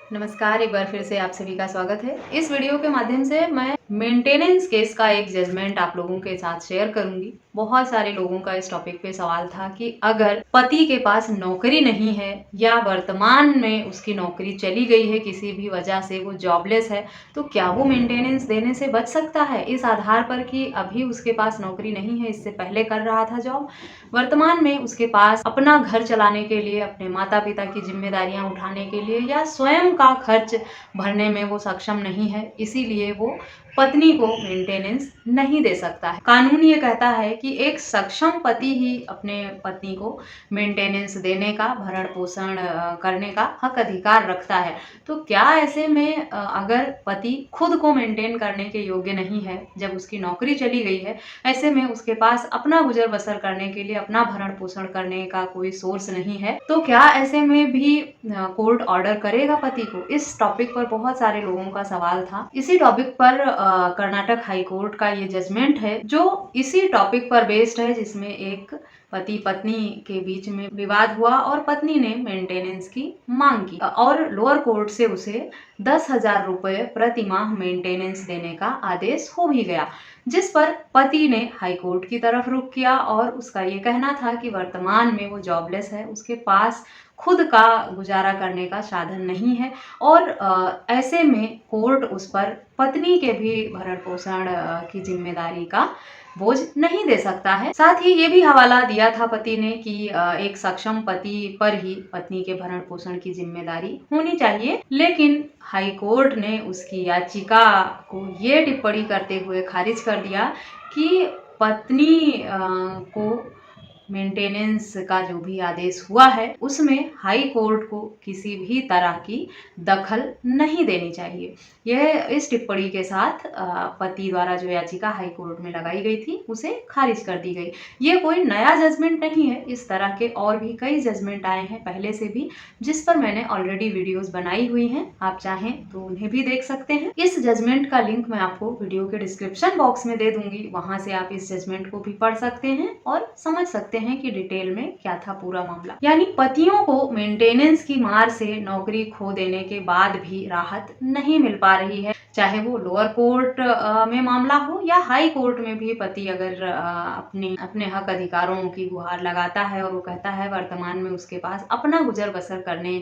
नमस्कार, एक बार फिर से आप सभी का स्वागत है। इस वीडियो के माध्यम से मैं मेंटेनेंस केस का एक जजमेंट आप लोगों के साथ शेयर करूंगी। बहुत सारे लोगों का इस टॉपिक पे सवाल था कि अगर पति के पास नौकरी नहीं है या वर्तमान में उसकी नौकरी चली गई है, किसी भी वजह से वो जॉबलेस है, तो क्या वो मेंटेनेंस देने से बच सकता है? इस आधार पर कि अभी उसके पास नौकरी नहीं है, इससे पहले कर रहा था जॉब, वर्तमान में उसके पास अपना घर चलाने के लिए, अपने माता पिता की जिम्मेदारियां उठाने के लिए या स्वयं का खर्च भरने में वो सक्षम नहीं है, इसीलिए वो पत्नी को मेंटेनेंस नहीं दे सकता है। कानून ये कहता है कि एक सक्षम पति ही अपने पत्नी को मेंटेनेंस देने का, भरण पोषण करने का हक अधिकार रखता है। तो क्या ऐसे में अगर पति खुद को मेंटेन करने के योग्य नहीं है, जब उसकी नौकरी चली गई है, ऐसे में उसके पास अपना गुजर बसर करने के लिए, अपना भरण पोषण करने का कोई सोर्स नहीं है, तो क्या ऐसे में भी कोर्ट ऑर्डर करेगा पति को? इस टॉपिक पर बहुत सारे लोगों का सवाल था। इसी टॉपिक पर कर्नाटक हाई कोर्ट का ये जजमेंट है, जो इसी टॉपिक पर बेस्ड है, जिसमें एक पति पत्नी के बीच में विवाद हुआ और पत्नी ने मेंटेनेंस की मांग की और लोअर कोर्ट से उसे 10,000 रुपए प्रति माह मेंटेनेंस देने का आदेश हो भी गया, जिस पर पति ने हाई कोर्ट की तरफ रुख किया और उसका ये कहना था कि वर्तमान में वो जॉबलेस है, उसके पास खुद का गुजारा करने का साधन नहीं है और ऐसे में कोर्ट उस पर पत्नी के भी भरण पोषण की जिम्मेदारी का बोझ नहीं दे सकता है। साथ ही ये भी हवाला दिया था पति ने कि एक सक्षम पति पर ही पत्नी के भरण पोषण की जिम्मेदारी होनी चाहिए, लेकिन हाई कोर्ट ने उसकी याचिका को ये टिप्पणी करते हुए खारिज कर दिया कि पत्नी को मेंटेनेंस का जो भी आदेश हुआ है उसमें हाई कोर्ट को किसी भी तरह की दखल नहीं देनी चाहिए। यह इस टिप्पणी के साथ पति द्वारा जो याचिका हाई कोर्ट में लगाई गई थी उसे खारिज कर दी गई। ये कोई नया जजमेंट नहीं है, इस तरह के और भी कई जजमेंट आए हैं पहले से भी, जिस पर मैंने ऑलरेडी वीडियोस बनाई हुई हैं, आप चाहें तो उन्हें भी देख सकते हैं। इस जजमेंट का लिंक मैं आपको वीडियो के डिस्क्रिप्शन बॉक्स में दे दूंगी, वहां से आप इस जजमेंट को भी पढ़ सकते हैं और समझ सकते हैं कि डिटेल में क्या था पूरा मामला। यानी पतियों को मेंटेनेंस की मार से नौकरी खो देने के बाद भी राहत नहीं मिल पा रही है, चाहे वो लोअर कोर्ट में मामला हो या हाई कोर्ट में भी पति अगर अपने हक अधिकारों की गुहार लगाता है और वो कहता है वर्तमान में उसके पास अपना गुजर बसर करने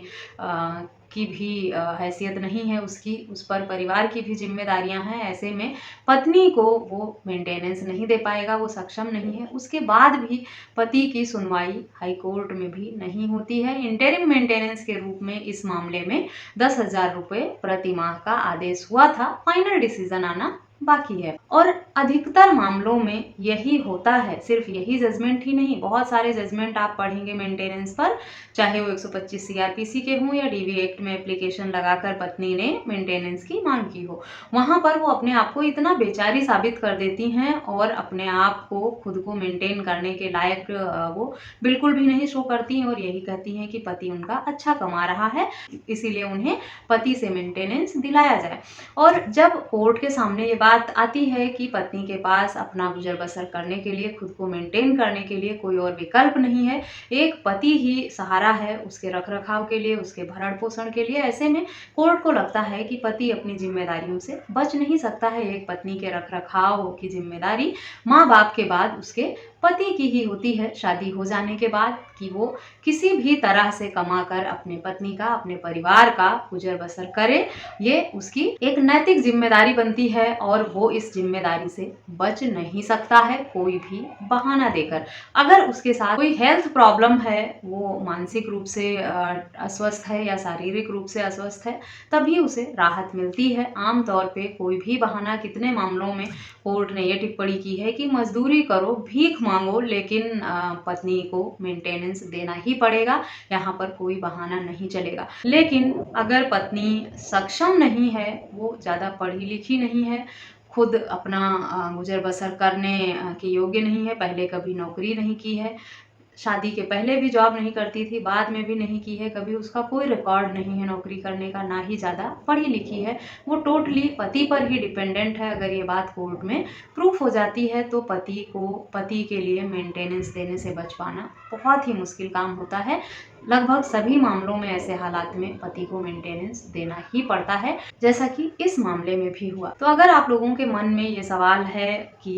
की भी हैसियत नहीं है, उसकी उस पर परिवार की भी जिम्मेदारियां हैं, ऐसे में पत्नी को वो मेंटेनेंस नहीं दे पाएगा, वो सक्षम नहीं है। उसके बाद भी पति की सुनवाई हाई कोर्ट में भी नहीं होती है। इंटरिम मेंटेनेंस के रूप में इस मामले में 10,000 रुपए प्रति माह का आदेश हुआ था, फाइनल डिसीजन आना बाकी है और अधिकतर मामलों में यही होता है। सिर्फ यही जजमेंट ही नहीं, बहुत सारे जजमेंट आप पढ़ेंगे मेंटेनेंस पर, चाहे वो 125 सीआरपीसी के हों या डीवी एक्ट में एप्लीकेशन लगाकर पत्नी ने मेंटेनेंस की मांग की हो, वहां पर वो अपने आप को इतना बेचारी साबित कर देती हैं और अपने आप को खुद को मेंटेन करने के लायक वो बिल्कुल भी नहीं शो करती और यही कहती हैं कि पति उनका अच्छा कमा रहा है, इसीलिए उन्हें पति से मेंटेनेंस दिलाया जाए। और जब कोर्ट के सामने ये बात आती है कि पत्नी के पास अपना गुजर बसर करने के लिए, खुद को मेंटेन करने के लिए कोई और विकल्प नहीं है, एक पति ही सहारा है उसके रख रखाव के लिए, उसके भरण पोषण के लिए, ऐसे में कोर्ट को लगता है कि पति अपनी जिम्मेदारियों से बच नहीं सकता है। एक पत्नी के रख रखाव की जिम्मेदारी माँ बाप के बाद उसके पति की ही होती है, शादी हो जाने के बाद, कि वो किसी भी तरह से कमाकर अपने पत्नी का, अपने परिवार का गुजर बसर करे, ये उसकी एक नैतिक जिम्मेदारी बनती है और वो इस जिम्मेदारी से बच नहीं सकता है कोई भी बहाना देकर। अगर उसके साथ कोई हेल्थ प्रॉब्लम है, वो मानसिक रूप से अस्वस्थ है या शारीरिक रूप से अस्वस्थ है, तभी उसे राहत मिलती है। आमतौर पे कोई भी बहाना, कितने मामलों में कोर्ट ने ये टिप्पणी की है कि मजदूरी करो, भीख मांगो, लेकिन पत्नी को मेंटेनेंस देना ही पड़ेगा, यहाँ पर कोई बहाना नहीं चलेगा। लेकिन अगर पत्नी सक्षम नहीं है, वो ज़्यादा पढ़ी लिखी नहीं है, खुद अपना गुजर बसर करने के योग्य नहीं है, पहले कभी नौकरी नहीं की है, शादी के पहले भी जॉब नहीं करती थी, बाद में भी नहीं की है, कभी उसका कोई रिकॉर्ड नहीं है नौकरी करने का, ना ही ज़्यादा पढ़ी लिखी है, वो टोटली पति पर ही डिपेंडेंट है। अगर ये बात कोर्ट में प्रूफ हो जाती है तो पति के लिए मेंटेनेंस देने से बच पाना बहुत ही मुश्किल काम होता है। लगभग सभी मामलों में ऐसे हालात में पति को मेंटेनेंस देना ही पड़ता है, जैसा कि इस मामले में भी हुआ। तो अगर आप लोगों के मन में ये सवाल है कि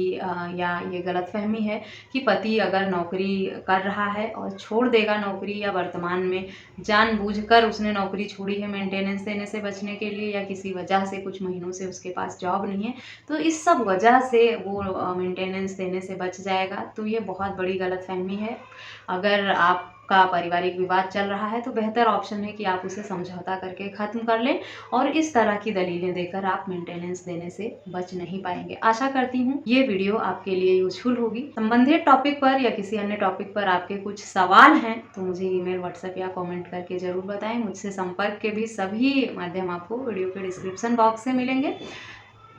या ये गलतफहमी है कि पति अगर नौकरी कर रहा है और छोड़ देगा नौकरी, या वर्तमान में जानबूझकर उसने नौकरी छोड़ी है मेंटेनेंस देने से बचने के लिए, या किसी वजह से कुछ महीनों से उसके पास जॉब नहीं है, तो इस सब वजह से वो मेंटेनेंस देने से बच जाएगा, तो ये बहुत बड़ी गलतफहमी है। अगर आपका पारिवारिक विवाद चल रहा है तो बेहतर ऑप्शन है कि आप उसे समझौता करके ख़त्म कर लें, और इस तरह की दलीलें देकर आप मेंटेनेंस देने से बच नहीं पाएंगे। आशा करती हूँ ये वीडियो आपके लिए यूजफुल होगी। संबंधित टॉपिक पर या किसी अन्य टॉपिक पर आपके कुछ सवाल हैं तो मुझे ईमेल, व्हाट्सएप या कमेंट करके ज़रूर बताएं। मुझसे संपर्क के भी सभी माध्यम आपको वीडियो के डिस्क्रिप्शन बॉक्स से मिलेंगे।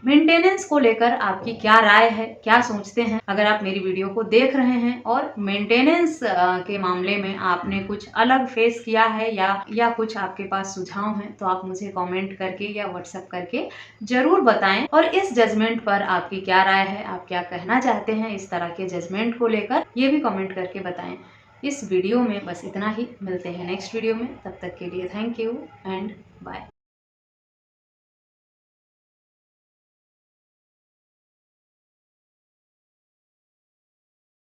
मेंटेनेंस को लेकर आपकी क्या राय है, क्या सोचते हैं? अगर आप मेरी वीडियो को देख रहे हैं और मेंटेनेंस के मामले में आपने कुछ अलग फेस किया है या कुछ आपके पास सुझाव हैं, तो आप मुझे कमेंट करके या व्हाट्सएप करके जरूर बताएं। और इस जजमेंट पर आपकी क्या राय है, आप क्या कहना चाहते हैं इस तरह के जजमेंट को लेकर, ये भी कमेंट करके बताएं। इस वीडियो में बस इतना ही, मिलते हैं नेक्स्ट वीडियो में। तब तक के लिए थैंक यू एंड बाय।